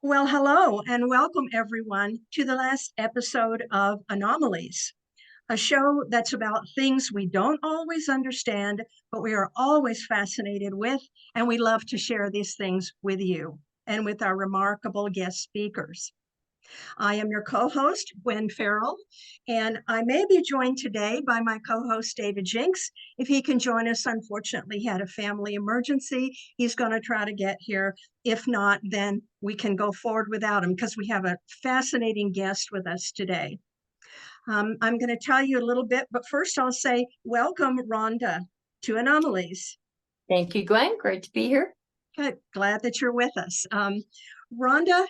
Well, hello and welcome everyone to the last episode of Anomalies, a show that's about things we don't always understand, but we are always fascinated with, and we love to share these things with you and with our remarkable guest speakers. I am your co-host, Gwen Farrell, and I may be joined today by my co-host, David Jinks. If he can join us, unfortunately, he had a family emergency. He's going to try to get here. If not, then we can go forward without him because we have a fascinating guest with us today. I'm going to tell you a little bit, but first I'll say welcome, Rhonda, to Anomalies. Thank you, Gwen. Great to be here. Good. Glad that you're with us. Rhonda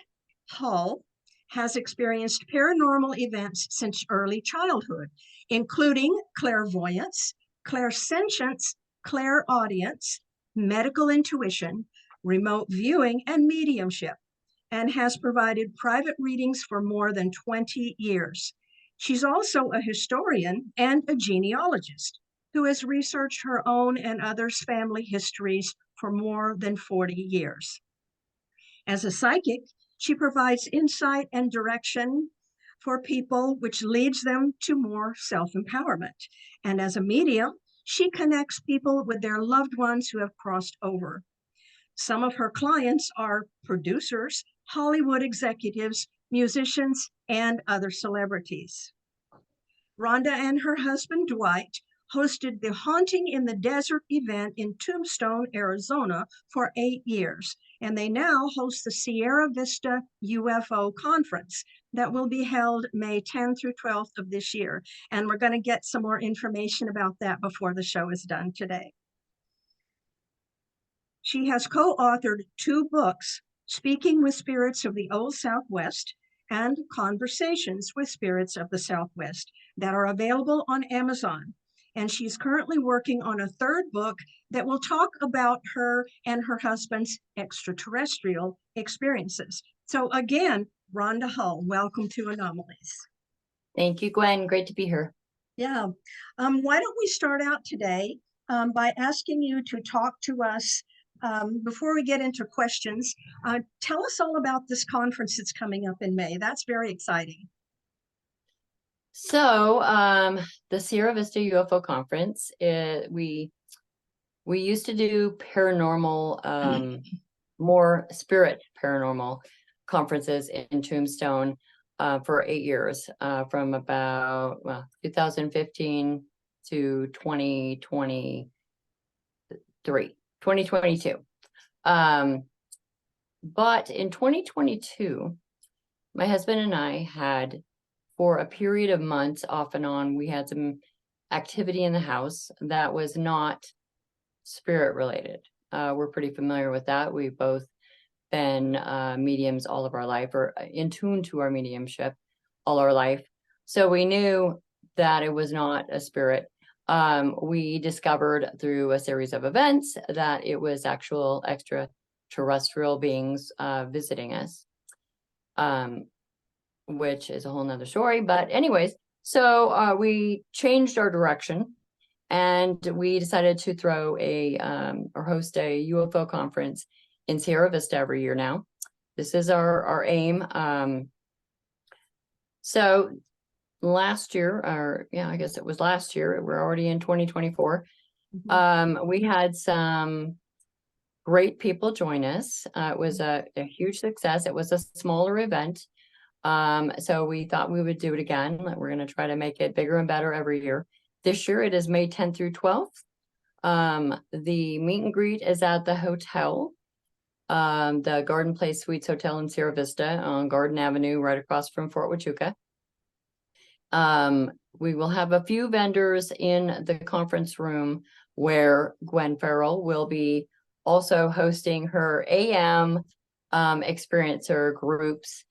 Hull has experienced paranormal events since early childhood, including clairvoyance, clairsentience, clairaudience, medical intuition, remote viewing, and mediumship, and has provided private readings for more than 20 years. She's also a historian and a genealogist who has researched her own and others' family histories for more than 40 years. As a psychic, she provides insight and direction for people, which leads them to more self-empowerment. And as a medium, she connects people with their loved ones who have crossed over. Some of her clients are producers, Hollywood executives, musicians, and other celebrities. Rhonda and her husband, Dwight, hosted the Haunting in the Desert event in Tombstone, Arizona for 8 years, and they now host the Sierra Vista UFO conference that will be held May 10th through 12th of this year. And we're going to get some more information about that before the show is done today. She has co-authored 2 books, Speaking with Spirits of the Old Southwest and Conversations with Spirits of the Southwest, that are available on Amazon. And she's currently working on a 3rd book that will talk about her and her husband's extraterrestrial experiences. So again, Rhonda Hull, welcome to Anomalies. Thank you, Gwen. Great to be here. Yeah. Why don't we start out today by asking you to talk to us before we get into questions. Tell us all about this conference that's coming up in May. That's very exciting. So the Sierra Vista UFO conference, we used to do paranormal, more spirit paranormal conferences in Tombstone for 8 years, from about 2015 to 2022. But in 2022, my husband and I had, for a period of months off and on, we had some activity in the house that was not spirit related. We're pretty familiar with that. We've both been mediums all of our life, or in tune to our mediumship all our life. So we knew that it was not a spirit. We discovered through a series of events that it was actual extraterrestrial beings visiting us, which is a whole nother story. But anyways, so we changed our direction, and we decided to throw or host a UFO conference in Sierra Vista every year now. This is our aim. So last year, I guess it was last year, we're already in 2024. We had some great people join us. It was a huge success. It was a smaller event. So we thought we would do it again. We're going to try to make it bigger and better every year. This year it is May 10th through 12th. The meet and greet is at the hotel, the Garden Place Suites Hotel in Sierra Vista on Garden Avenue, right across from Fort Huachuca. We will have a few vendors in the conference room where Gwen Farrell will be also hosting her AM experiencer groups,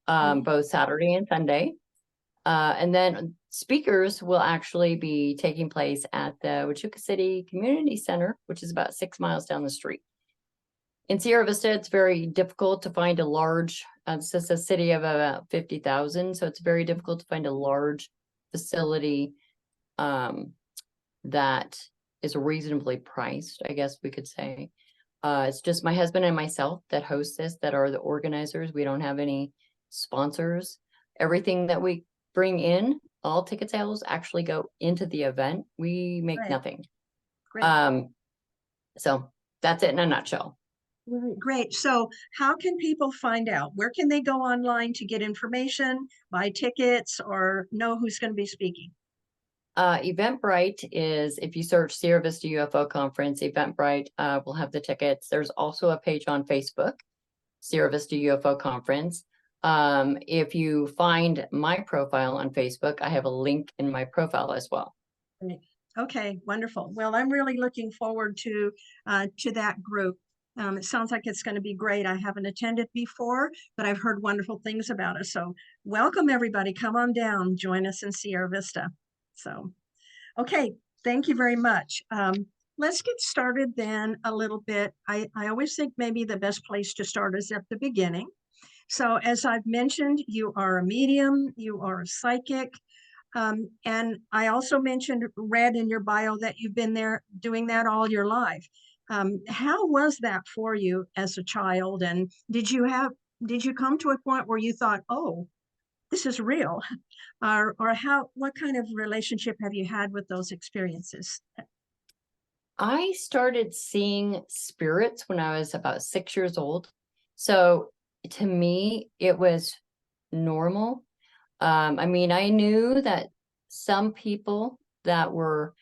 both Saturday and Sunday. And then speakers will actually be taking place at the Huachuca City Community Center, which is about 6 miles down the street. In Sierra Vista, it's very difficult to find a large, this is a city of about 50,000, so it's very difficult to find a large facility that is reasonably priced, I guess we could say. It's just my husband and myself that host this, that are the organizers. We don't have any sponsors. Everything that we bring in, all ticket sales actually go into the event. We make Right. nothing. Great. So that's it in a nutshell. Right, great. So how can people find out? Where can they go online to get information, buy tickets, or know who's going to be speaking? Eventbrite is, if you search Sierra Vista UFO Conference, Eventbrite will have the tickets. There's also a page on Facebook, Sierra Vista UFO Conference. If you find my profile on Facebook, I have a link in my profile as well. Great. Okay, wonderful. Well, I'm really looking forward to that group. It sounds like it's going to be great. I haven't attended before, but I've heard wonderful things about it. So welcome everybody. Come on down, join us in Sierra Vista. So, okay, thank you very much. Let's get started then a little bit. I always think maybe the best place to start is at the beginning. So as I've mentioned, you are a medium, you are a psychic. And I also read in your bio that you've been there doing that all your life. How was that for you as a child? And did you come to a point where you thought, oh, this is real? Or what kind of relationship have you had with those experiences? I started seeing spirits when I was about 6 years old. So to me, it was normal. I mean, I knew that some people that were,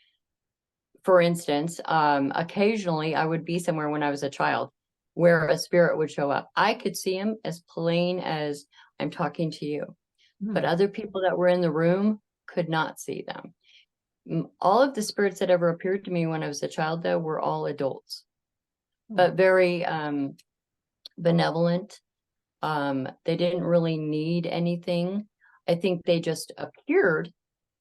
for instance, occasionally I would be somewhere when I was a child where a spirit would show up. I could see him as plain as I'm talking to you, but other people that were in the room could not see them. All of the spirits that ever appeared to me when I was a child, though, were all adults, but very benevolent. They didn't really need anything. I think they just appeared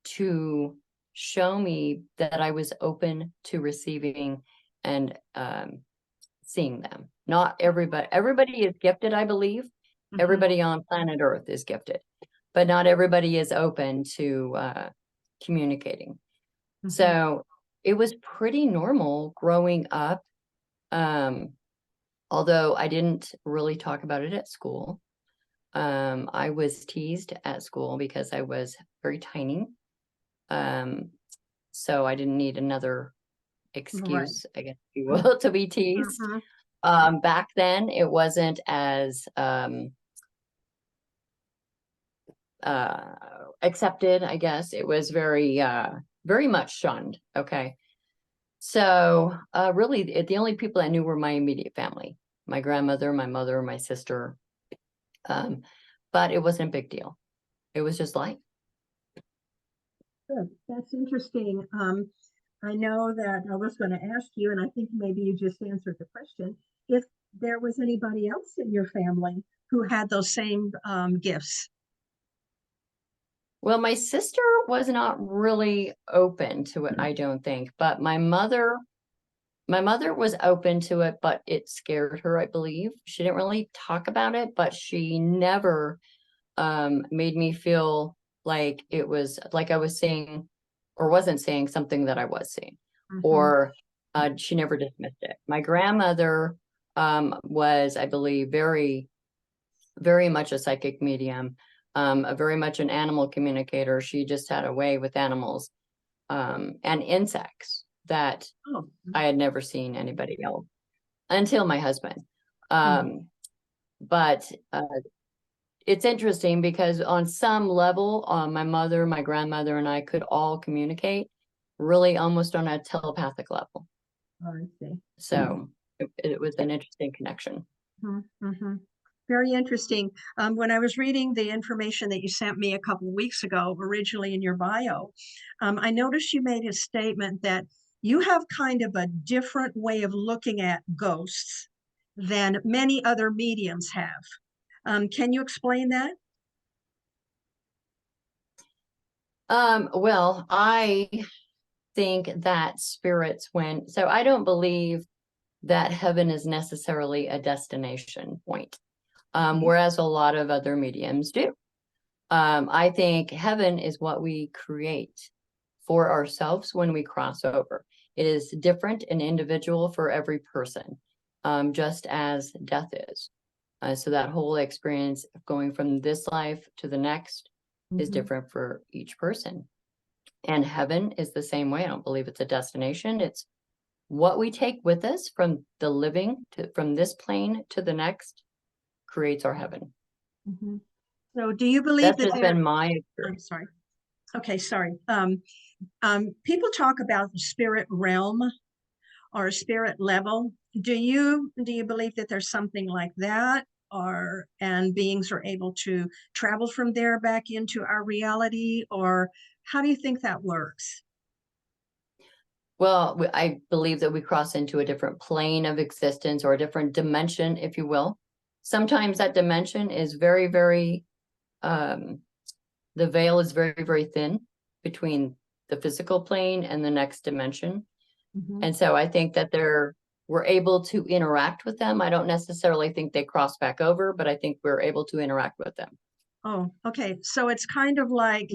to show me that I was open to receiving and seeing them. Not everybody is gifted, I believe. Everybody on planet Earth is gifted, but not everybody is open to communicating. So it was pretty normal growing up. Although I didn't really talk about it at school. I was teased at school because I was very tiny. So I didn't need another excuse, I guess, if you will, to be teased. Back then, it wasn't as accepted, I guess. It was very, very much shunned. Okay. So really, the only people I knew were my immediate family, my grandmother, my mother, my sister. But it wasn't a big deal. It was just life. Good. That's interesting. I know that I was going to ask you, and I think maybe you just answered the question, if there was anybody else in your family who had those same gifts. Well, my sister was not really open to it, I don't think, but my mother was open to it, but it scared her, I believe. She didn't really talk about it, but she never made me feel like it was like I was saying or wasn't saying something that I was saying, or she never dismissed it. My grandmother was, I believe, very, very much a psychic medium, very much an animal communicator. She just had a way with animals and insects that I had never seen anybody else until my husband. But it's interesting because on some level, my mother, my grandmother, and I could all communicate really almost on a telepathic level. Oh, I see. So it was an interesting connection. Very interesting. When I was reading the information that you sent me a couple of weeks ago, originally in your bio, I noticed you made a statement that you have kind of a different way of looking at ghosts than many other mediums have. Can you explain that? Well, I think that spirits so I don't believe that heaven is necessarily a destination point, whereas a lot of other mediums do. I think heaven is what we create for ourselves when we cross over. It is different and individual for every person. just as death is. So that whole experience of going from this life to the next is different for each person. And heaven is the same way. I don't believe it's a destination. It's what we take with us from the living from this plane to the next creates our heaven. So do you believe That's that just been my I'm experience. sorry. Okay, sorry. People talk about the spirit realm or spirit level. Do you believe that there's something like that, and beings are able to travel from there back into our reality, or how do you think that works? Well, I believe that we cross into a different plane of existence or a different dimension, if you will. Sometimes that dimension is very, very, the veil is very, very thin between the physical plane and the next dimension. And so I think that we're able to interact with them. I don't necessarily think they cross back over, but I think we're able to interact with them. Oh, okay. So it's kind of like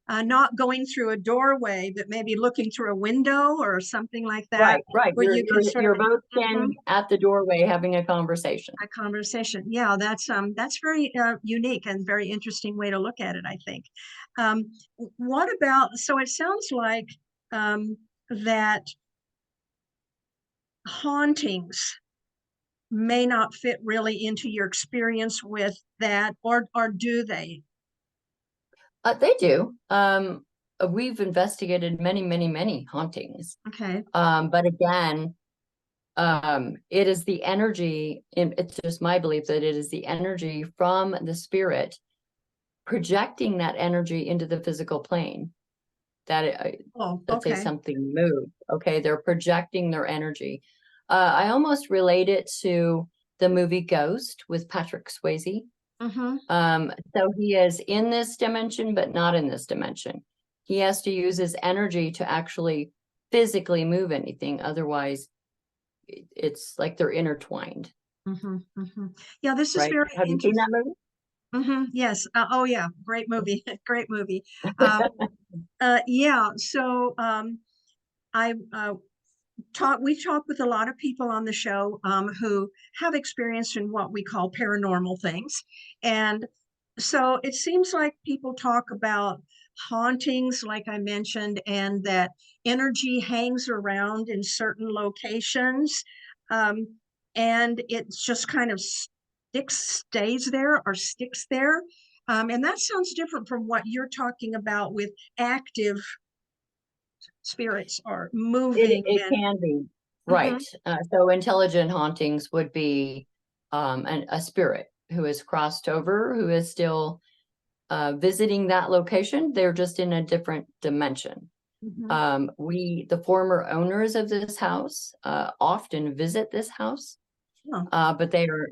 not going through a doorway, but maybe looking through a window or something like that. Right. Where you can sort You're of both standing at the doorway having a conversation. a conversation. Yeah, that's very unique and very interesting way to look at it, I think. What about, so it sounds like that hauntings may not fit really into your experience with that, or do they? They do. We've investigated many, many, many hauntings. Okay. But again, it is the energy, and it's just my belief that it is the energy from the spirit projecting that energy into the physical plane. Let's say something moved. Okay, they're projecting their energy. I almost relate it to the movie Ghost with Patrick Swayze. So he is in this dimension, but not in this dimension. He has to use his energy to actually physically move anything. Otherwise, it's like they're intertwined. Yeah, this is right? very Have you seen that movie? Yes. Oh, yeah. Great movie. Great movie. Yeah. So I we talk with a lot of people on the show who have experience in what we call paranormal things. And so it seems like people talk about hauntings, like I mentioned, and that energy hangs around in certain locations. And it just kind of stays there or sticks there. And that sounds different from what you're talking about with active spirits or moving. It can be. Right. So intelligent hauntings would be a spirit who has crossed over, who is still visiting that location. They're just in a different dimension. The former owners of this house often visit this house, but they are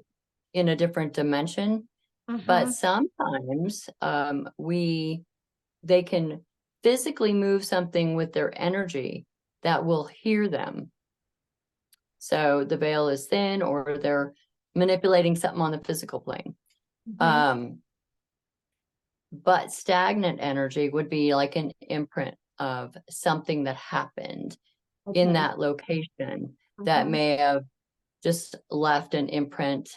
in a different dimension. But sometimes they can physically move something with their energy that will hear them. So the veil is thin, or they're manipulating something on the physical plane. But stagnant energy would be like an imprint of something that happened in that location that may have just left an imprint,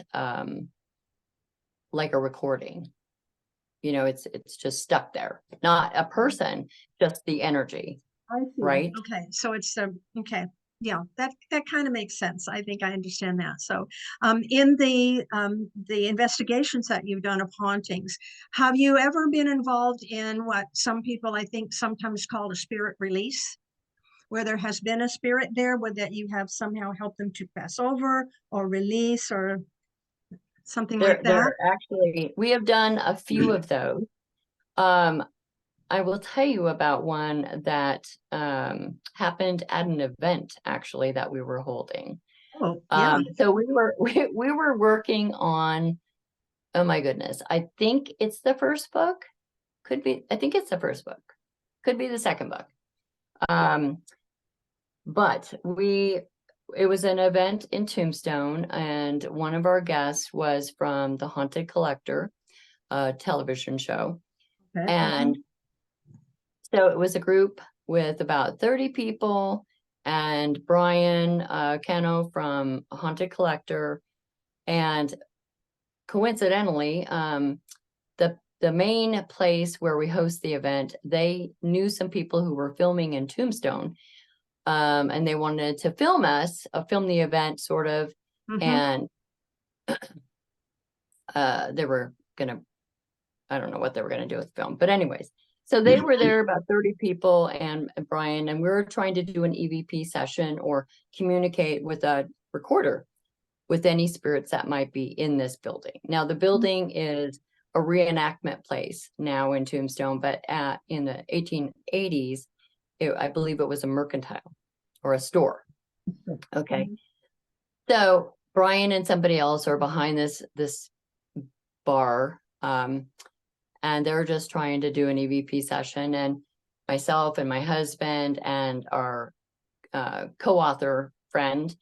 like a recording. It's just stuck there, not a person, just the energy. I see. Right? Okay, so it's okay. Yeah, that kind of makes sense. I think I understand that. So, in the investigations that you've done of hauntings, have you ever been involved in what some people I think sometimes call a spirit release, where there has been a spirit there, where that you have somehow helped them to pass over or release or something like that? Actually, we have done a few of those. I will tell you about one that happened at an event actually that we were holding. Oh, yeah. So we were working on, oh my goodness, I think it's the first book. Could be, I think it's the first book. Could be the second book. But it was an event in Tombstone, and one of our guests was from the Haunted Collector television show. And so it was a group with about 30 people, and Brian Cano from Haunted Collector. And coincidentally, the main place where we host the event, they knew some people who were filming in Tombstone, and they wanted to film the event sort of, and they were gonna, I don't know what they were gonna do with the film, but anyways, so they were there, about 30 people, and Brian, and we were trying to do an EVP session or communicate with a recorder with any spirits that might be in this building. Now, the building is a reenactment place now in Tombstone, but in the 1880s, I believe it was a mercantile or a store. Okay. So Brian and somebody else are behind this bar, and they're just trying to do an EVP session. And myself and my husband and our co-author friend,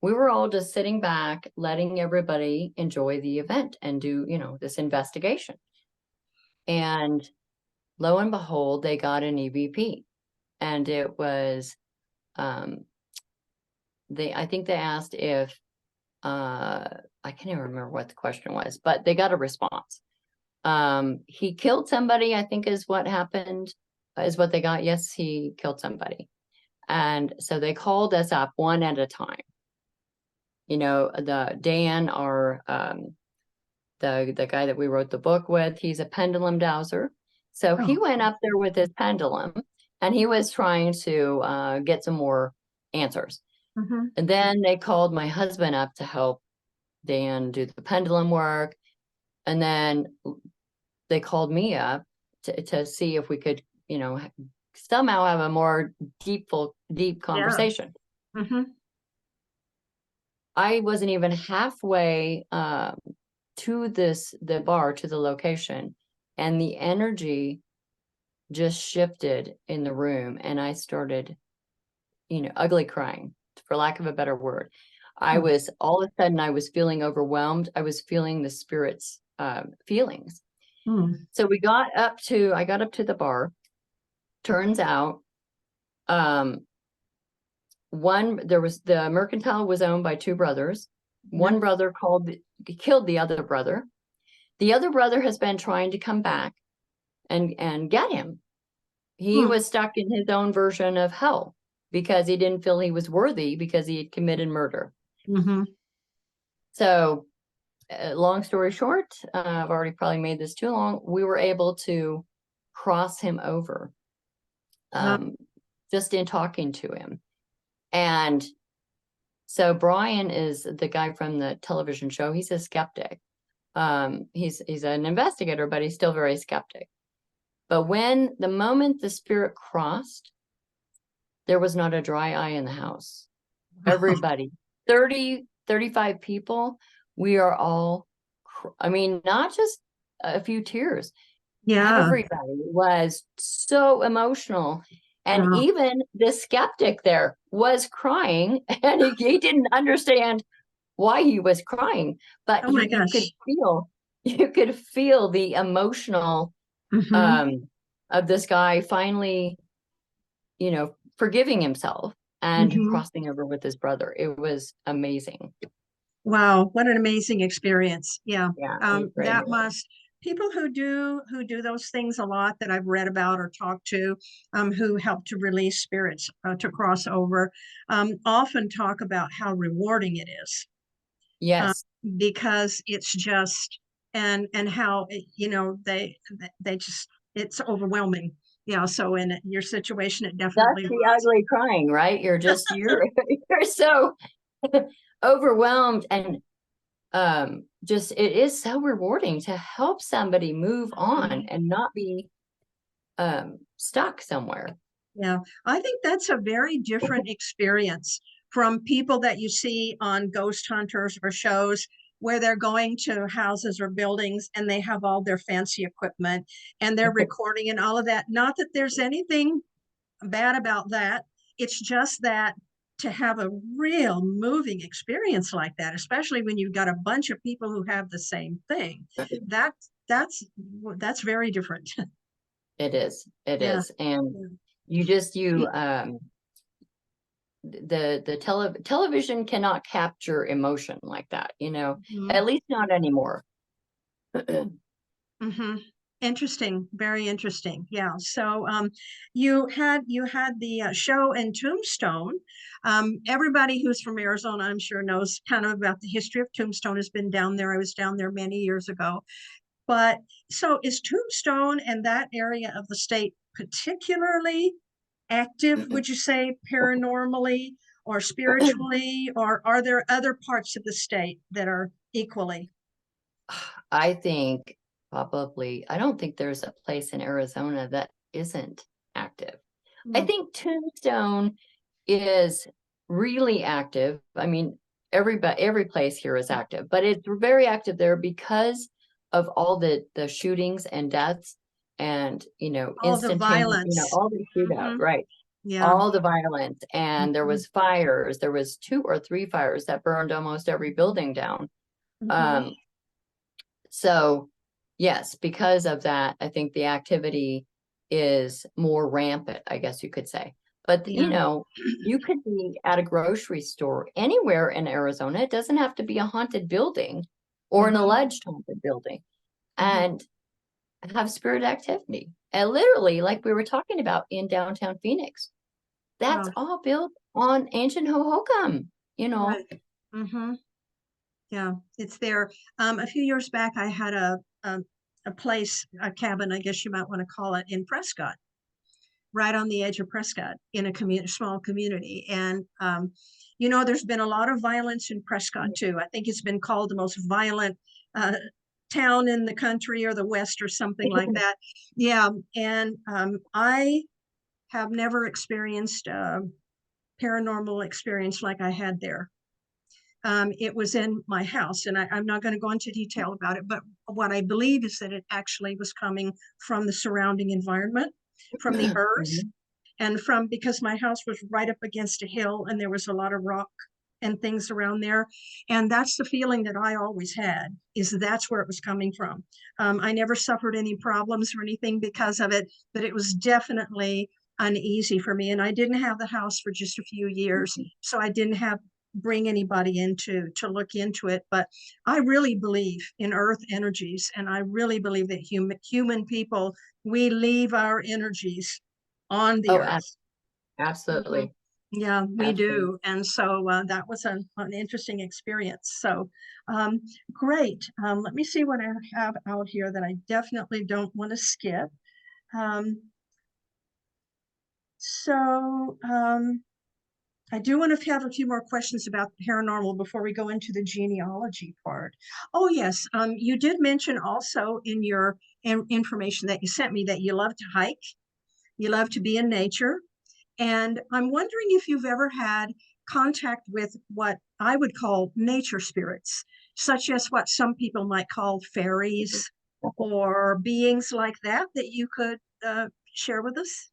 we were all just sitting back, letting everybody enjoy the event and do, this investigation. And lo and behold, they got an EVP. And it was, I think they asked if, I can't even remember what the question was, but they got a response. He killed somebody, I think is what happened, is what they got. Yes, he killed somebody. And so they called us up one at a time. The Dan, our the guy that we wrote the book with, he's a pendulum dowser. So he went up there with his pendulum and he was trying to get some more answers. And then they called my husband up to help Dan do the pendulum work. And then they called me up to see if we could, somehow have a more deep conversation. I wasn't even halfway to the bar, to the location, and the energy just shifted in the room, and I started, ugly crying, for lack of a better word. I was, all of a sudden, I was feeling overwhelmed. I was feeling the spirit's feelings. So I got up to the bar. Turns out, the mercantile was owned by two brothers. One brother killed the other brother. The other brother has been trying to come back and get him. He was stuck in his own version of hell because he didn't feel he was worthy because he had committed murder. So, long story short, I've already probably made this too long. We were able to cross him over, just in talking to him. And so Brian is the guy from the television show. He's a skeptic. He's an investigator, but he's still very skeptic. But the moment the spirit crossed, there was not a dry eye in the house. Everybody, 30, 35 people, we are all, not just a few tears. Yeah. Everybody was so emotional. And even the skeptic there was crying, and he didn't understand why he was crying, but you could feel the emotional of this guy finally, forgiving himself and crossing over with his brother. It was amazing. Wow, what an amazing experience. Yeah. That must, people who do those things a lot that I've read about or talked to, who help to release spirits to cross over, often talk about how rewarding it is. Yes. Because it's just, and how, they just, it's overwhelming. Yeah. So in your situation, it definitely That's the ugly crying, right? You're so overwhelmed, and just, it is so rewarding to help somebody move on and not be stuck somewhere. Yeah, I think that's a very different experience from people that you see on ghost hunters or shows where they're going to houses or buildings and they have all their fancy equipment and they're recording and all of that. Not that there's anything bad about that. It's just that to have a real moving experience like that, especially when you've got a bunch of people who have the same thing, that's very different. It is. And you television cannot capture emotion like that, you know, Mhm. at least not anymore. Mm-hmm. Interesting, very interesting. Yeah. So you had the show in Tombstone. Everybody who's from Arizona, I'm sure, knows kind of about the history of Tombstone. Has been down there. I was down there many years ago. But so is Tombstone and that area of the state particularly active, would you say, paranormally or spiritually, or are there other parts of the state that are equally? I think probably, I don't think there's a place in Arizona that isn't active. I Mm. think Tombstone is really active. I mean, every place here is active, but it's very active there because of all the shootings and deaths and, you know, All the instantaneous, you know, violence. all the shootout, Mhm. right? Yeah. All the violence, and there Mhm. was fires. There was 2 or 3 fires that burned almost every building down. Mhm. Um, so yes, because of that, I think the activity is more rampant, I guess you could say. But you Yeah. know, you could be at a grocery store anywhere in Arizona. It doesn't have to be a haunted building or an Mhm. alleged haunted building, Mhm. and have spirit activity. And literally, like we were talking about in downtown Phoenix, that's Wow. all built on ancient Hohokam, you know. Right. Mhm. Yeah, it's there. A few years back, I had a place, a cabin, I guess you might want to call it, in Prescott, right on the edge of Prescott, in a small community. And there's been a lot of violence in Prescott too. I think it's been called the most violent uh, town in the country or the West or something like that. Yeah, and I have never experienced a paranormal experience like I had there. It was in my house, and I'm not going to go into detail about it, but what I believe is that it actually was coming from the surrounding environment, from the earth, Mhm. and from because my house was right up against a hill and there was a lot of rock and things around there. And that's the feeling that I always had, is that's where it was coming from. I never suffered any problems or anything because of it, but it was definitely uneasy for me. And I didn't have the house for just a few years, so I didn't have bring anybody into to look into it. But I really believe in earth energies, and I really believe that human people, we leave our energies on the Oh, earth. Mhm. absolutely. Yeah, we Absolutely. do. And so that was an interesting experience. So um, great. Let me see what I have out here that I definitely don't want to skip. Um, so I do want to have a few more questions about the paranormal before we go into the genealogy part. Oh, yes. You did mention also in your information that you sent me that you love to hike, you love to be in nature. And I'm wondering if you've ever had contact with what I would call nature spirits, such as what some people might call fairies or beings like that, that you could share with us.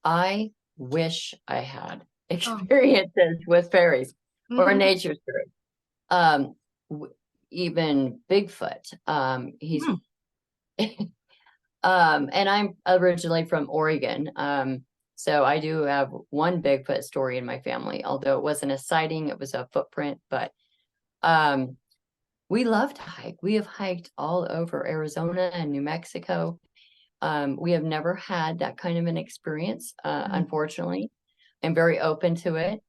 I wish I had Oh, experiences with fairies or mhm. nature spirits. Um, Even Bigfoot. He's Mm. and I'm originally from Oregon. So I do have one Bigfoot story in my family, although it wasn't a sighting, it was a footprint, but um we love to hike. We have hiked all over Arizona and New Mexico. We have never had that kind of an experience, Mm. unfortunately. I'm very open to it.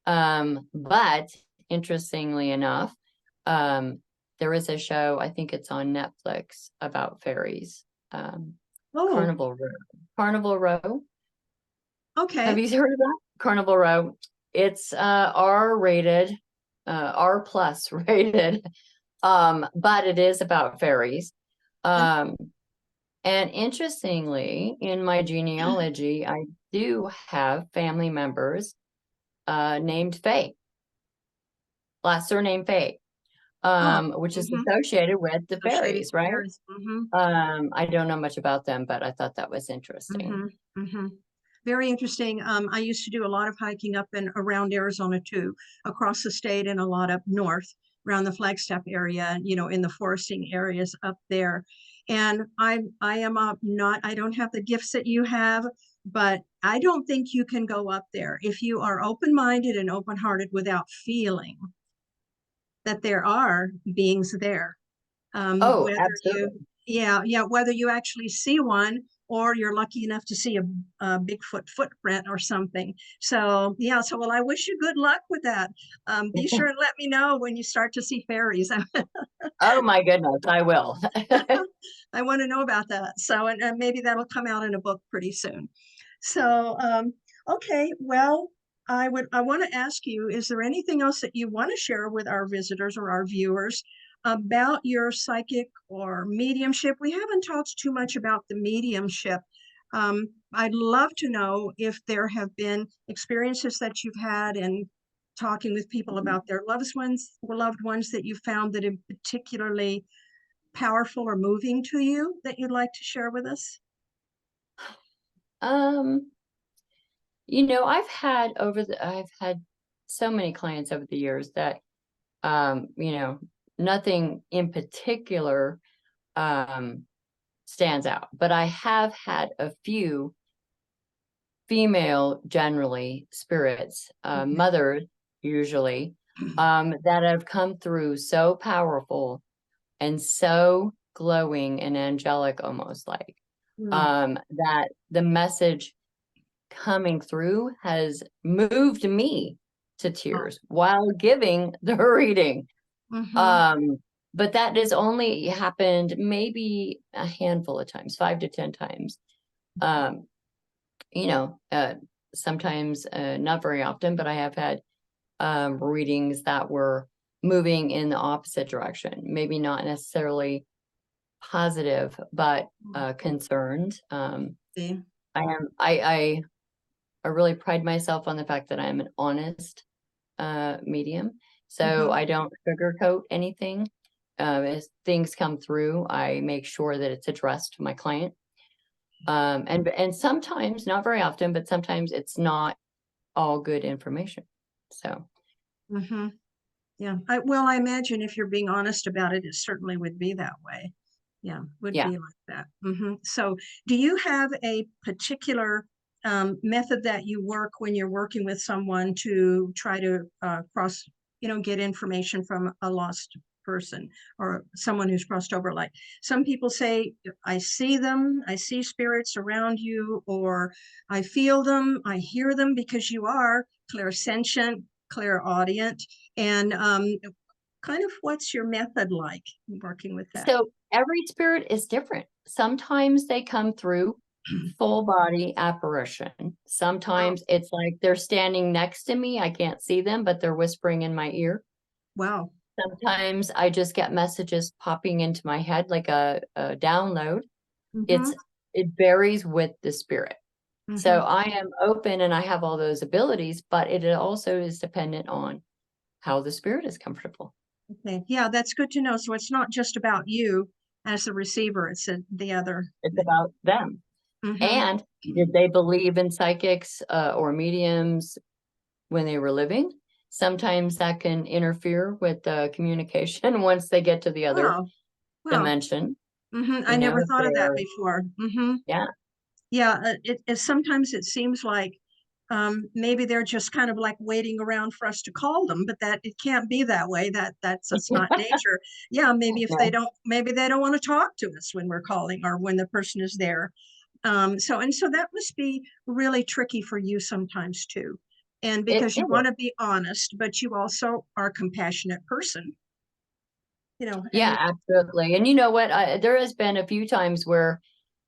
But interestingly enough, um, there is a show, I think it's on Netflix, about fairies. Um, Oh, Carnival Row. Carnival Row. Have okay. you heard of that? Carnival Row. It's R rated, R plus rated. But it is about fairies. Um, and interestingly, in my genealogy, I do have family members named Faye, last surname Faye, Oh, which is mhm. associated with the Associated fairies, right? fairies. Hmm. I don't know much about them, but I thought that was interesting. Hmm. Hmm. Very interesting. I used to do a lot of hiking up and around Arizona too, across the state and a lot up north around the Flagstaff area, in the foresting areas up there. And I am not, I don't have the gifts that you have, but I don't think you can go up there if you are open-minded and open-hearted without feeling that there are beings there. Oh, Whether you, absolutely. yeah, whether you actually see one or you're lucky enough to see a Bigfoot footprint or something. So yeah, so well, I wish you good luck with that. Be sure and let me know when you start to see fairies. Oh my goodness, I will. I want to know about that. So, and maybe that'll come out in a book pretty soon. So, okay, well, I want to ask you, is there anything else that you want to share with our visitors or our viewers about your psychic or mediumship? We haven't talked too much about the mediumship. I'd love to know if there have been experiences that you've had in talking with people about their loved ones that you found that in particularly powerful or moving to you that you'd like to share with us? Um, I've had so many clients over the years that, nothing in particular, um, stands out, but I have had a few female, generally spirits, Okay. mothers usually, that have come through so powerful and so glowing and angelic, almost like, Mm. that the message coming through has moved me to Oh. tears while giving the reading. Mm-hmm. Um, but that has only happened maybe a handful of times, 5 to 10 times. Um, you know, uh, Sometimes, not very often, but I have had readings that were moving in the opposite direction, maybe not necessarily positive, but concerned. See. I really pride myself on the fact that I'm an honest medium. So Mm-hmm. I don't sugarcoat anything. As things come through, I make sure that it's addressed to my client. And sometimes, not very often, but sometimes it's not all good information. So Mm-hmm. Yeah. Well, I imagine if you're being honest about it, it certainly would be that way. Yeah, would yeah. be like that. So, do you have a particular method that you work when you're working with someone to try to get information from a lost person or someone who's crossed over? Like some people say, I see them, I see spirits around you, or I feel them, I hear them because you are clairsentient, clairaudient, and kind of what's your method like working with that? So every spirit is different. Sometimes they come through full body apparition. Wow. Sometimes it's like they're standing next to me. I can't see them, but they're whispering in my ear. Wow. Sometimes I just get messages popping into my head like a download. Mm-hmm. It's it varies with the spirit. So Mm-hmm. I am open and I have all those abilities, but it also is dependent on how the spirit is comfortable. Okay. Yeah, that's good to know. So it's not just about you as the receiver, it's the other. It's about them. Mm-hmm. And did they believe in psychics or mediums when they were living? Sometimes that can interfere with the communication once they get to the other Oh, wow. dimension. Mm-hmm. I You know, never if thought of that they're, before. Mm-hmm. yeah, Yeah, sometimes it seems like maybe they're just kind of like waiting around for us to call them, but that it can't be that way. That's not nature. Yeah, maybe if they no, don't, maybe they don't want to talk to us when we're calling or when the person is there. So that must be really tricky for you sometimes too. And it because you is. want to be honest, but you also are a compassionate person, and Yeah, absolutely. And you know what? There has been a few times where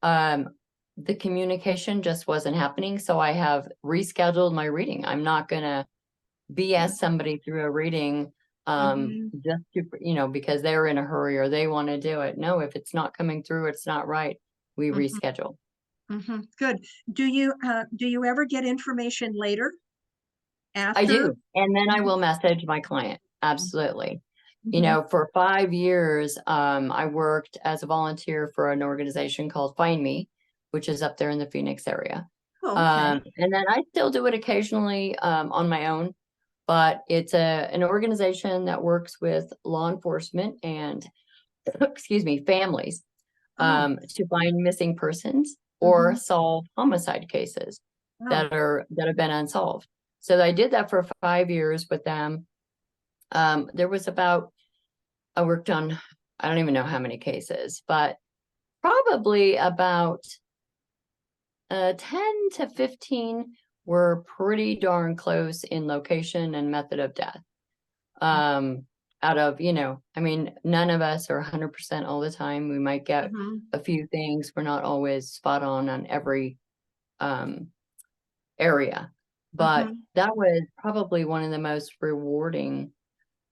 um, the communication just wasn't happening. So I have rescheduled my reading. I'm not going to BS somebody through a reading mhm, just to, because they're in a hurry or they want to do it. No, if it's not coming through, it's not right. We mhm, reschedule. good. Do you ever get information later I after? do. And then I Mhm, will message my client. Absolutely. mhm. For 5 years, I worked as a volunteer for an organization called Find Me, which is up there in the Phoenix area. Oh, okay. And then I still do it occasionally on my own, but it's an organization that works with law enforcement and, excuse me, families Oh, to find missing persons. or solve homicide cases Wow. that have been unsolved. So I did that for 5 years with them. There was I worked on, I don't even know how many cases, but probably about 10 to 15 were pretty darn close in location and method of death. Out of, I mean, none of us are 100% all the time. We might get a few things. We're not always spot on every area, but that was probably one of the most rewarding,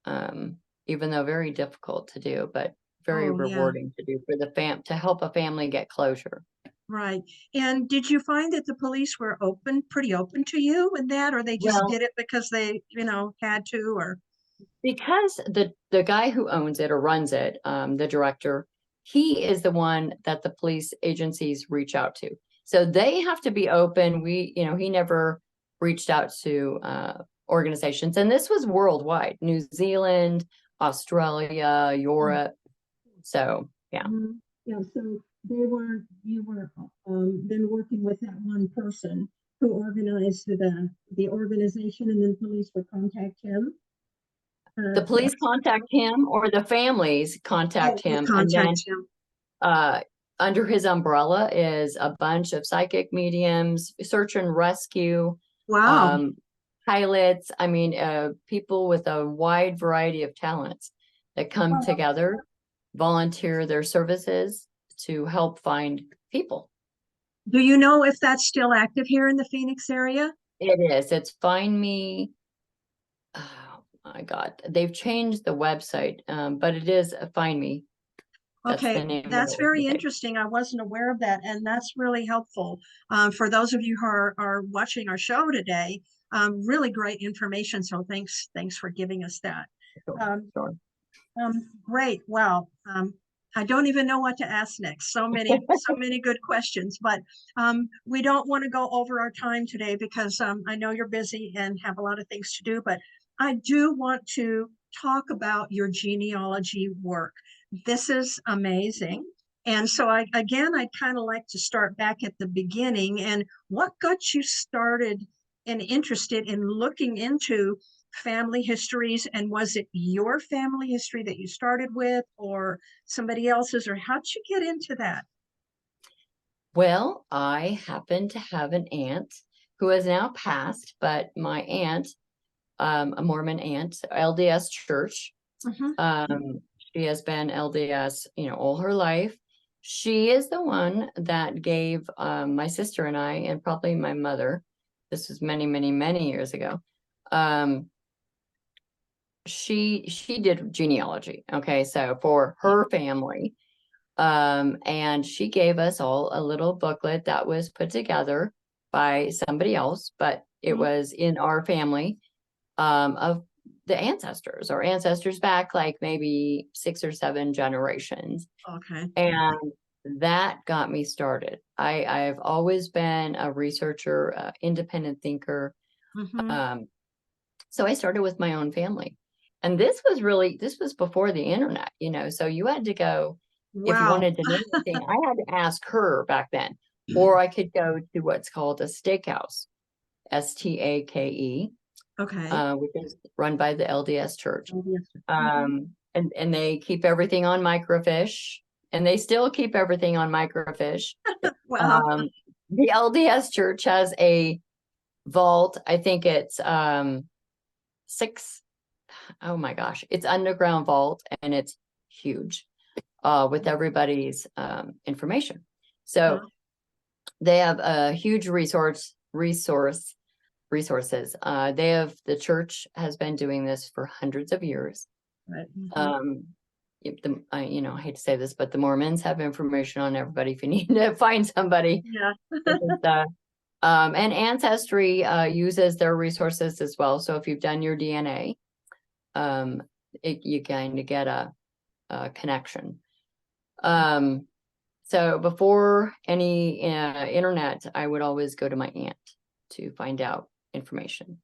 even though very difficult to do, but very Oh, yeah. rewarding to do for to help a family get closure. Right. And did you find that the police were pretty open to you in that, or they just Well, did it because they, had to, or? because the guy who owns it or runs it, the director, he is the one that the police agencies reach out to. So they have to be open. He never reached out to organizations. And this was worldwide, New Zealand, Australia, Europe. So, yeah. Yeah, so you were then working with that one person who organized the organization, and then police would contact him. The police contact him, or the families contact him, and then under his umbrella is a bunch of psychic mediums, search and rescue, Wow. pilots. I mean, people with a wide variety of talents that come together, volunteer their services to help find people. Do you know if that's still active here in the Phoenix area? It is. It's Find Me. Oh my God, they've changed the website, but it is Find Me. Okay, that's very interesting. I wasn't aware of that, and that's really helpful for those of you who are watching our show today. Really great information. So thanks for giving us that. Sure. Great. Wow. I don't even know what to ask next. So many good questions, but we don't want to go over our time today because I know you're busy and have a lot of things to do, but I do want to talk about your genealogy work. This is amazing. And so I'd kind of like to start back at the beginning, and what got you started and interested in looking into family histories, and was it your family history that you started with or somebody else's, or how'd you get into that? Well, I happen to have an aunt who has now passed, but my aunt, a Mormon aunt, LDS Church, she has been LDS, all her life. She is the one that gave my sister and I, and probably my mother, this was many, many, many years ago, she did genealogy. Okay, so for her family, and she gave us all a little booklet that was put together by somebody else, but it was in our family, of the ancestors, our ancestors back like maybe 6 or 7 generations. Okay. And that got me started. I've always been a researcher, independent thinker. So I started with my own family. And this was before the internet, so you had to go, if you wanted to know anything, I had to ask her back then, or I could go to what's called a steakhouse, STAKE, which is run by the LDS Church. And they keep everything on microfiche, and they still keep everything on microfiche. Wow. The LDS Church has a vault. I think it's 6. Oh my gosh, it's underground vault, and it's huge, with everybody's information. So they have a huge resources. The church has been doing this for hundreds of years. Right. I hate to say this, but the Mormons have information on everybody if you need to find somebody. And Ancestry uses their resources as well. So if you've done your DNA, you kind of get a connection. So before any internet, I would always go to my aunt to find out information.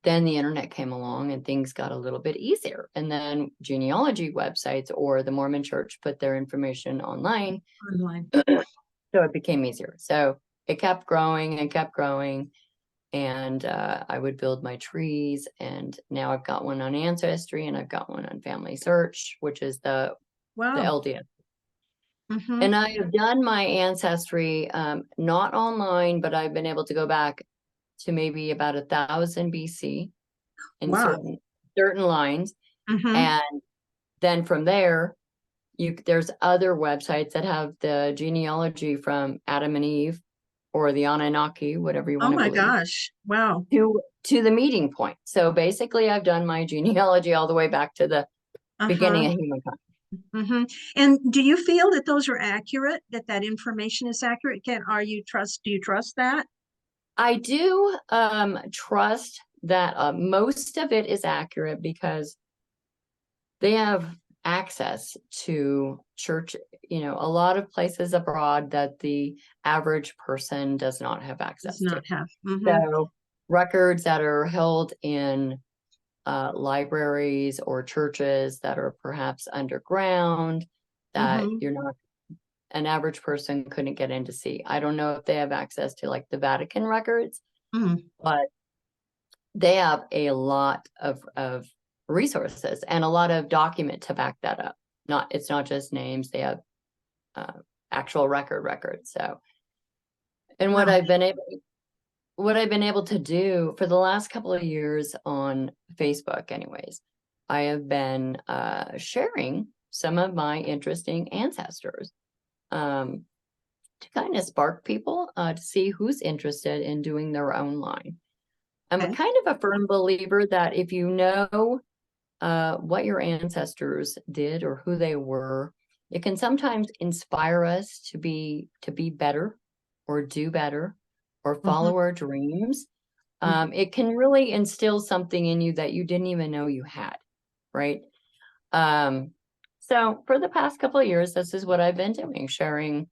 Then the internet came along and things got a little bit easier. And then genealogy websites or the Mormon Church put their information online. So it became easier. So it kept growing and kept growing. And I would build my trees. And now I've got one on Ancestry and I've got one on Family Search, which is the Wow. LDS. Mm-hmm. And I have done my Ancestry, not online, but I've been able to go back to maybe about 1000 BC in Wow. certain lines. Mm-hmm. And then from there, there's other websites that have the genealogy from Adam and Eve or the Anunnaki, whatever you Oh want to my believe, gosh. Wow. to the meeting point. So basically, I've done my genealogy all the way back to the Uh-huh. beginning of humankind. Mm-hmm. And do you feel that those are accurate, that that information is accurate? Do you trust that? I do trust that most of it is accurate because they have access to church, a lot of places abroad that the average person does not have Does access to. not have. Mm-hmm. So records that are held in libraries or churches that are perhaps underground that Mm-hmm. an average person couldn't get in to see. I don't know if they have access to like the Vatican records, Mm-hmm. but they have a lot of resources and a lot of document to back that up. It's not just names, they have actual records. So, and Wow. what I've been able to do for the last couple of years on Facebook anyways, I have been sharing some of my interesting ancestors to kind of spark people to see who's interested in doing their own line. I'm Okay. kind of a firm believer that if you know what your ancestors did or who they were, it can sometimes inspire us to be better or do better or Mm-hmm. follow our dreams. It can really instill something in you that you didn't even know you had, right? So for the past couple of years, this is what I've been doing, sharing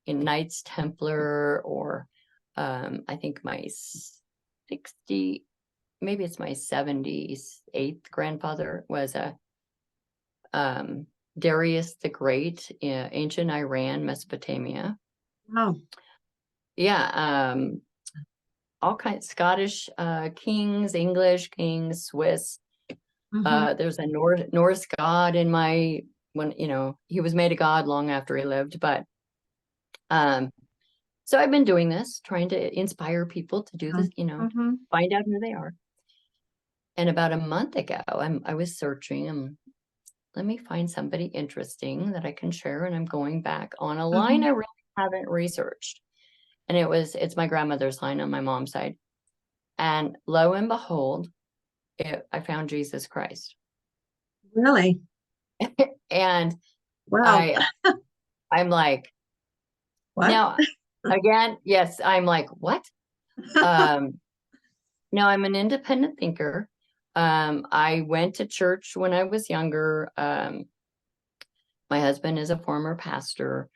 in Knights Templar or I think my 60, maybe it's my 78th grandfather was a Darius the Great in ancient Iran, Mesopotamia. Wow. Yeah, all kinds Scottish kings, English kings, Swiss. Mm-hmm. There's a Norse god in my when he was made a god long after he lived, but so I've been doing this, trying to inspire people to do this, Mm-hmm. find out who they are. And about a month ago, I was searching. Let me find somebody interesting that I can share. And I'm going back on a line Mm-hmm. I really haven't researched. And it's my grandmother's line on my mom's side. And lo and behold, I found Jesus Christ. Really? And Wow. I'm like, What? now again, yes, I'm like, what? No, I'm an independent thinker. I went to church when I was younger. My husband is a former pastor.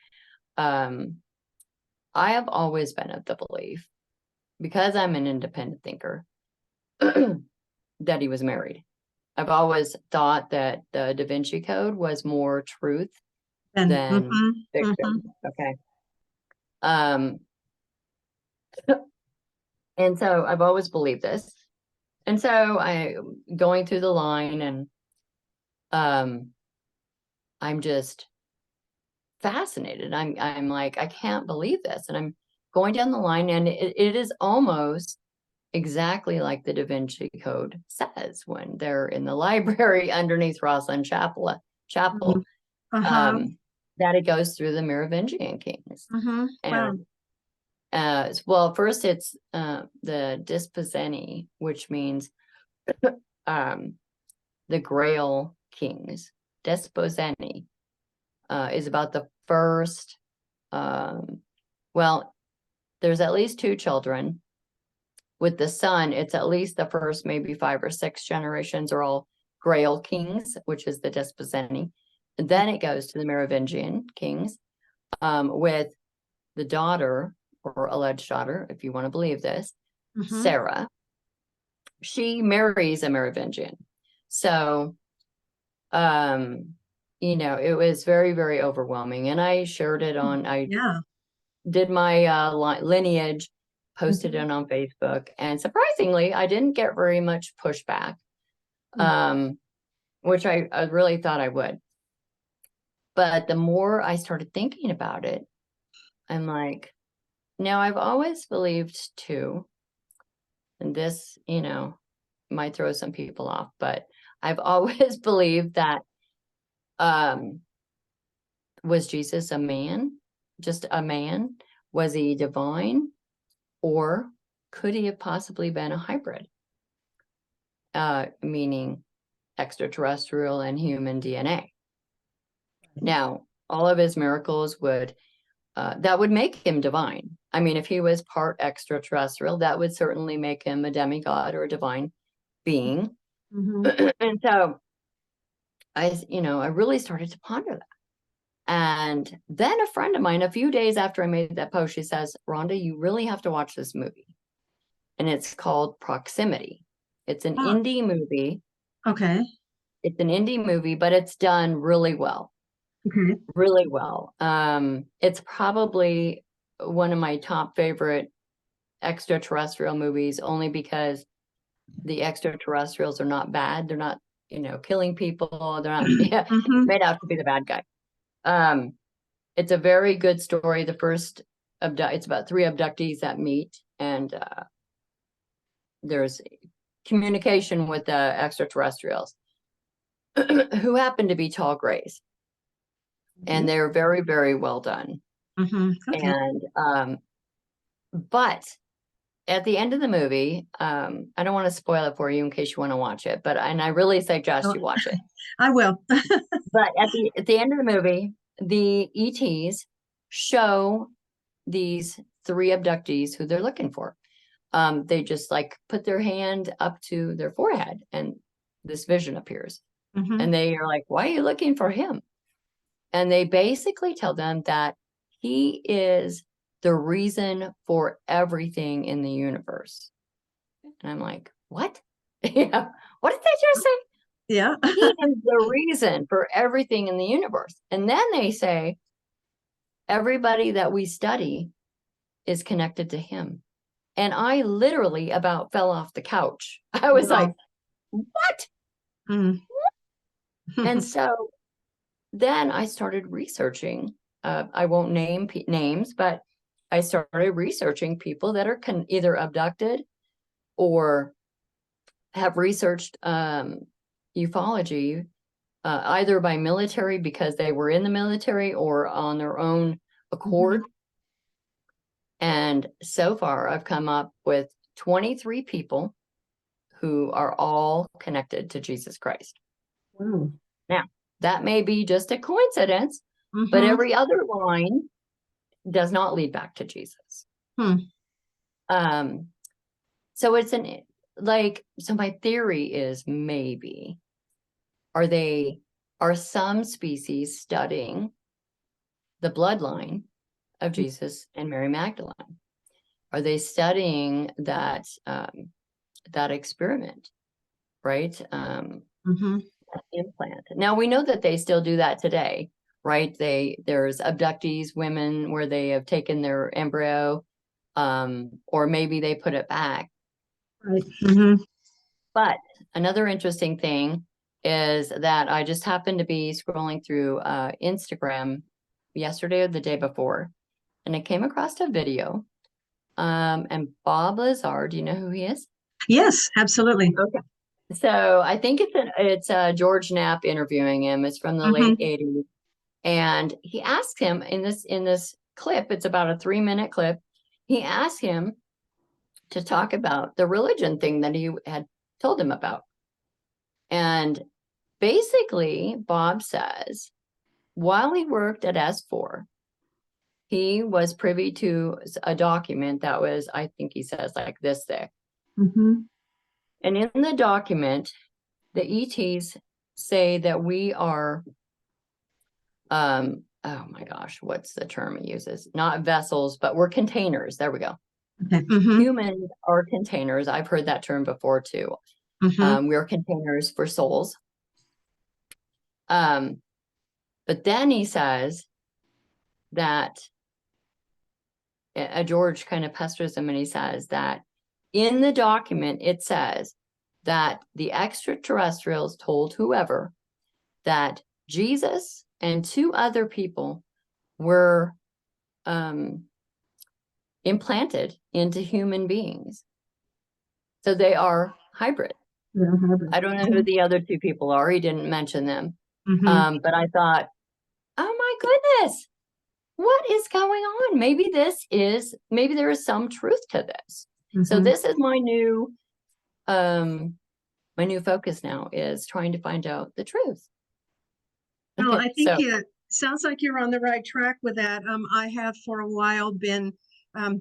I have always been of the belief, because I'm an independent thinker, that he was married. I've always thought that the Da Vinci Code was more truth And than fiction. Okay. Um, and so I've always believed this. And so I going through the line and I'm just fascinated. I'm like, I can't believe this. And I'm going down the line and it is almost exactly like the Da Vinci Code says when they're in the library underneath Rosslyn Chapel, uh-huh. that it goes through the Merovingian kings. Mm-hmm. Wow. And well, first it's the Disposseni, which means the Grail kings. Disposseni is about the first, well, there's at least 2 children. With the son, it's at least the first maybe 5 or 6 generations are all Grail kings, which is the Disposseni. And then it goes to the Merovingian kings with the daughter or alleged daughter, if you want to believe this, Sarah. She marries a Merovingian. So, it was very, very overwhelming. And I shared it on, Yeah. did my lineage, posted it on Facebook, and surprisingly, I didn't get very much pushback, which I really thought I would. But the more I started thinking about it, I'm like, now I've always believed too, and this, might throw some people off, but I've always believed that was Jesus a man? Just a man? Was he divine? Or could he have possibly been a hybrid? Meaning extraterrestrial and human DNA. Now, all of his miracles that would make him divine. I mean, if he was part extraterrestrial, that would certainly make him a demigod or a divine being. And so I really started to ponder that. And then a friend of mine, a few days after I made that post, she says, Rhonda, you really have to watch this movie. And it's called Proximity. It's an indie movie. Okay. It's an indie movie, but it's done really well. Okay. Really well. It's probably one of my top favorite extraterrestrial movies, only because the extraterrestrials are not bad. They're not, killing people. They're not made out to be the bad guy. It's a very good story. The first it's about 3 abductees that meet, and there's communication with the extraterrestrials who happen to be tall grays, and they're very, very well done. Okay. And but at the end of the movie, I don't want to spoil it for you in case you want to watch it, and I really suggest you watch it. I will. But at the end of the movie, the ETs show these 3 abductees who they're looking for. They just put their hand up to their forehead, and this vision appears. And they are like, why are you looking for him? And they basically tell them that he is the reason for everything in the universe. And I'm like, what? What did they just say? Yeah. He is the reason for everything in the universe. And then they say, everybody that we study is connected to him. And I literally about fell off the couch. I was like, what? And so then I started researching. I won't name names, but I started researching people that are either abducted or have researched ufology, either by military because they were in the military or on their own accord. And so far, I've come up with 23 people who are all connected to Jesus Christ. Now, that may be just a coincidence, but every other line does not lead back to Jesus. So it's so my theory is maybe are some species studying the bloodline of Jesus and Mary Magdalene? Are they studying that experiment, right? Implant. Now we know that they still do that today, right? There's abductees, women where they have taken their embryo, or maybe they put it back. Right. But another interesting thing is that I just happened to be scrolling through Instagram yesterday or the day before, and I came across a video. And Bob Lazar, do you know who he is? Yes, absolutely. Okay. So I think it's George Knapp interviewing him. It's from the late 80s. And he asked him in this clip, it's about a 3-minute clip. He asked him to talk about the religion thing that he had told him about. And basically, Bob says, while he worked at S4, he was privy to a document that was, I think he says, like this thick. And in the document, the ETs say that we are, oh my gosh, what's the term he uses? Not vessels, but we're containers. There we go. Okay. Humans are containers. I've heard that term before too. We're containers for souls. But then he says that George kind of pesters him and he says that in the document, it says that the extraterrestrials told whoever that Jesus and 2 other people were implanted into human beings. So they are hybrid. Yeah, hybrid. I don't know who the other 2 people are. He didn't mention them. Mhm. But I thought, oh my goodness, what is going on? Maybe there is some truth to this. So Mhm. this is my new focus now, is trying to find out the truth. No, I think So it sounds like you're on the right track with that. I have for a while been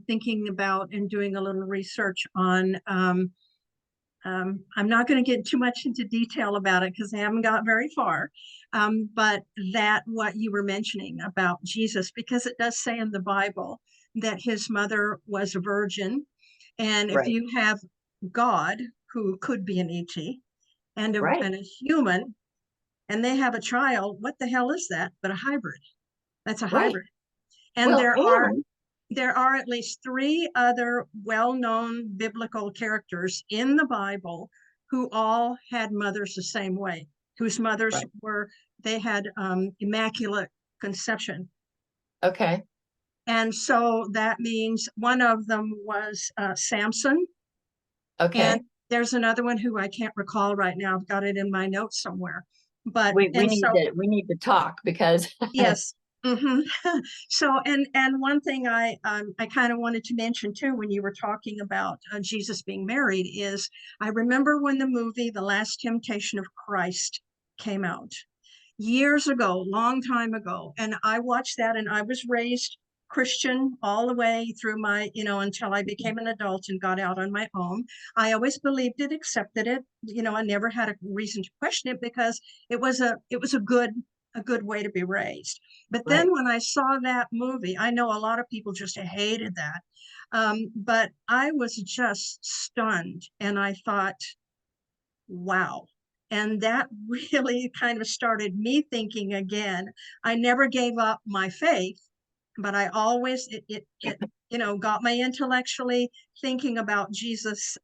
thinking about and doing a little research on. I'm not going to get too much into detail about it because I haven't got very far. But that what you were mentioning about Jesus, because it does say in the Bible that his mother was a virgin, and if right, you have God, who could be an ET, and right, a human, and they have a child, what the hell is that but a hybrid? That's a right. hybrid. And Well, and there are at least 3 other well-known biblical characters in the Bible who all had mothers the same way, whose mothers right, were, they had immaculate conception. okay, And so that means one of them was Samson. And okay. there's another one who I can't recall right now. I've got it in my notes somewhere. But, We and so, need to talk because yes. Hmm. So, and one thing I kind of wanted to mention too, when you were talking about Jesus being married, is I remember when the movie The Last Temptation of Christ came out years ago, long time ago, and I watched that, and I was raised Christian all the way through my, until I became an adult and got out on my own. I always believed it, accepted it. I never had a reason to question it because it was a good way to be raised. But right. then when I saw that movie, I know a lot of people just hated that. But I was just stunned and I thought, wow. And that really kind of started me thinking again. I never gave up my faith, but I always, got my intellectually thinking about Jesus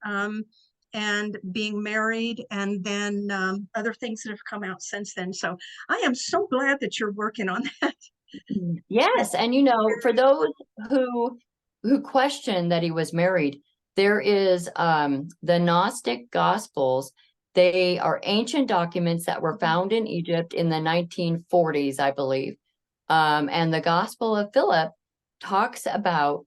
and being married, and then other things that have come out since then. So I am so glad that you're working on that. Yes, and for those who question that he was married, there is the Gnostic Gospels. They are ancient documents that were found in Egypt in the 1940s, I believe. And the Gospel of Philip talks about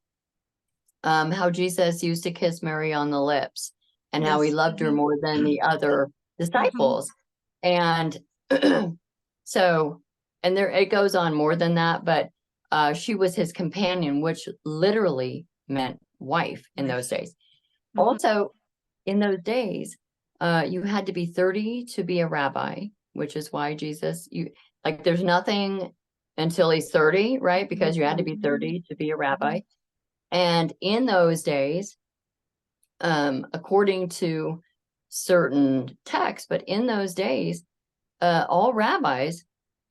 how Jesus used to kiss Mary on the lips and how he Yes. loved her more than the other Mhm. disciples. And so, and there it goes on more than that, but she was his companion, which literally meant wife in those days. Mhm. Also, in those days, you had to be 30 to be a rabbi, which is why Jesus, there's nothing until he's 30, right? Because you had to be 30 to be a rabbi. And in those days, according to certain texts, but in those days, all rabbis,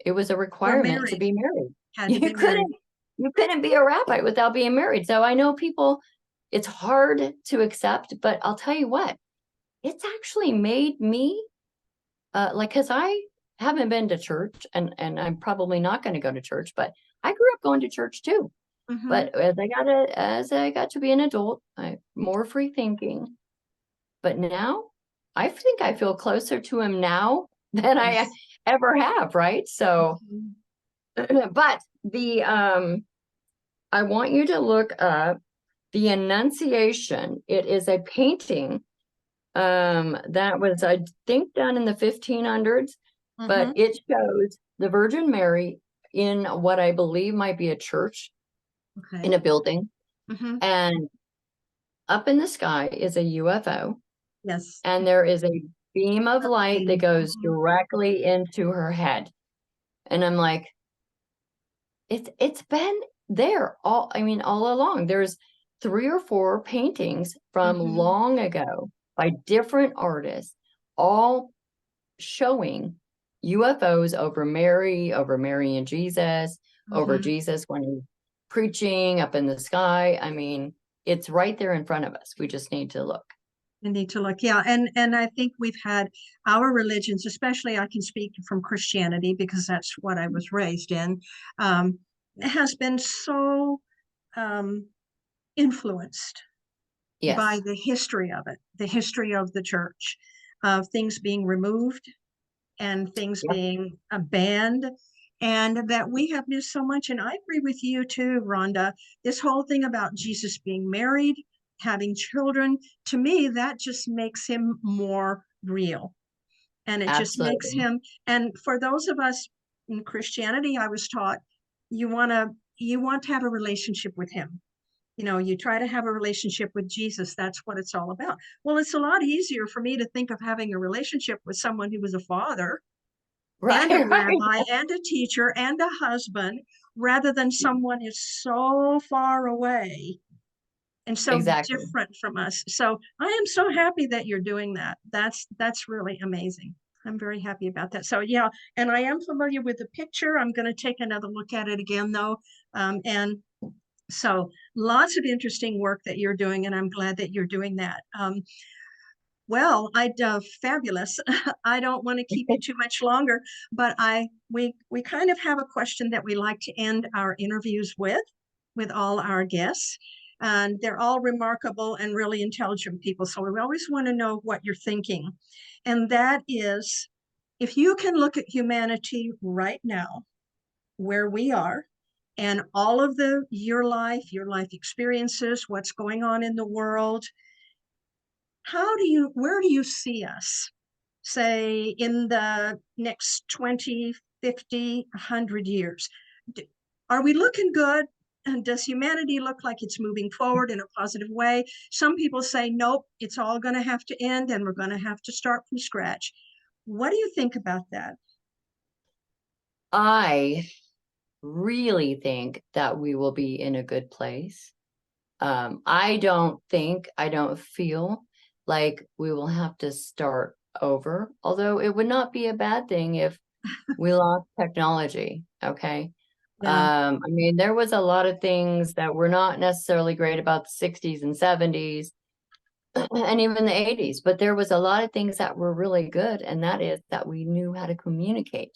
it was a Were requirement to married, be married. had to be You married. couldn't be a rabbi without being married. So I know people, it's hard to accept, but I'll tell you what, it's actually made me because I haven't been to church and I'm probably not going to go to church, but I grew up going to church too. Mhm. But as I got to be an adult, I'm more free thinking. But now I think I feel closer to him now than I Yes. ever have, right? So, Mhm. but I want you to look up the Annunciation. It is a painting that was, I think, done in the 1500s, but Mhm. it shows the Virgin Mary in what I believe might be a church in Okay. a building. Mhm. And up in the sky is a UFO, Yes. and there is a beam of light that goes Mhm. directly into her head. And I'm like, it's been there all along. There's 3 or 4 paintings from Mhm. long ago by different artists, all showing UFOs over Mary and Jesus, over Mhm. Jesus when he preaching up in the sky. I mean, it's right there in front of us. We just need to look. You need to look. Yeah. And I think we've had our religions, especially I can speak from Christianity because that's what I was raised in, has been so influenced by Yes, the history of it, the history of the church, of things being removed and things yep, being banned, and that we have missed so much. And I agree with you too, Rhonda. This whole thing about Jesus being married, having children, to me, that just makes him more real. And it just makes absolutely. him, and for those of us in Christianity, I was taught you want to have a relationship with him. You try to have a relationship with Jesus. That's what it's all about. Well, it's a lot easier for me to think of having a relationship with someone who was a father and a Right, right. rabbi and a teacher and a husband rather than someone who's so far away and so Exactly. different from us. So I am so happy that you're doing that. That's really amazing. I'm very happy about that. So yeah, and I am familiar with the picture. I'm going to take another look at it again though. And so lots of interesting work that you're doing, and I'm glad that you're doing that. Well, fabulous. I don't want to keep you too much longer, but we kind of have a question that we like to end our interviews with all our guests. And they're all remarkable and really intelligent people. So we always want to know what you're thinking. And that is, if you can look at humanity right now, where we are, and all of your life experiences, what's going on in the world, where do you see us, say, in the next 20, 50, 100 years? Are we looking good? And does humanity look like it's moving forward in a positive way? Some people say, nope, it's all going to have to end and we're going to have to start from scratch. What do you think about that? I really think that we will be in a good place. I don't feel like we will have to start over, although it would not be a bad thing if we lost technology. Okay. Yeah. I mean, there was a lot of things that were not necessarily great about the 60s and 70s and even the 80s, but there was a lot of things that were really good, and that is that we knew how to communicate.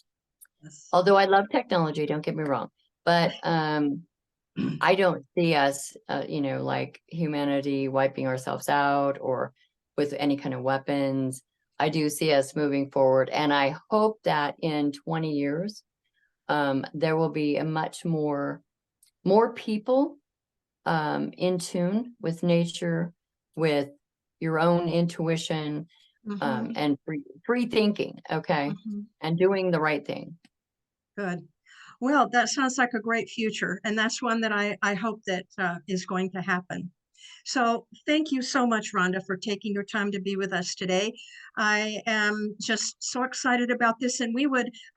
Yes. Although I love technology, don't get me wrong, but I don't see us, like humanity wiping ourselves out or with any kind of weapons. I do see us moving forward, and I hope that in 20 years, there will be a much more people in tune with nature, with your own intuition, Mm-hmm. and free thinking, okay, Mm-hmm. and doing the right thing. Good. Well, that sounds like a great future, and that's one that I hope that is going to happen. So thank you so much, Rhonda, for taking your time to be with us today. I am just so excited about this, and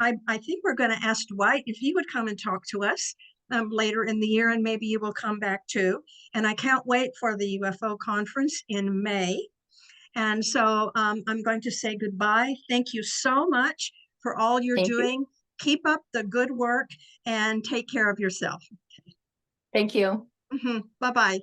I think we're going to ask Dwight if he would come and talk to us later in the year, and maybe you will come back too. And I can't wait for the UFO conference in May. And so I'm going to say goodbye. Thank you so much for all you're Thank you. doing. Keep up the good work and take care of yourself. Thank you. Bye bye.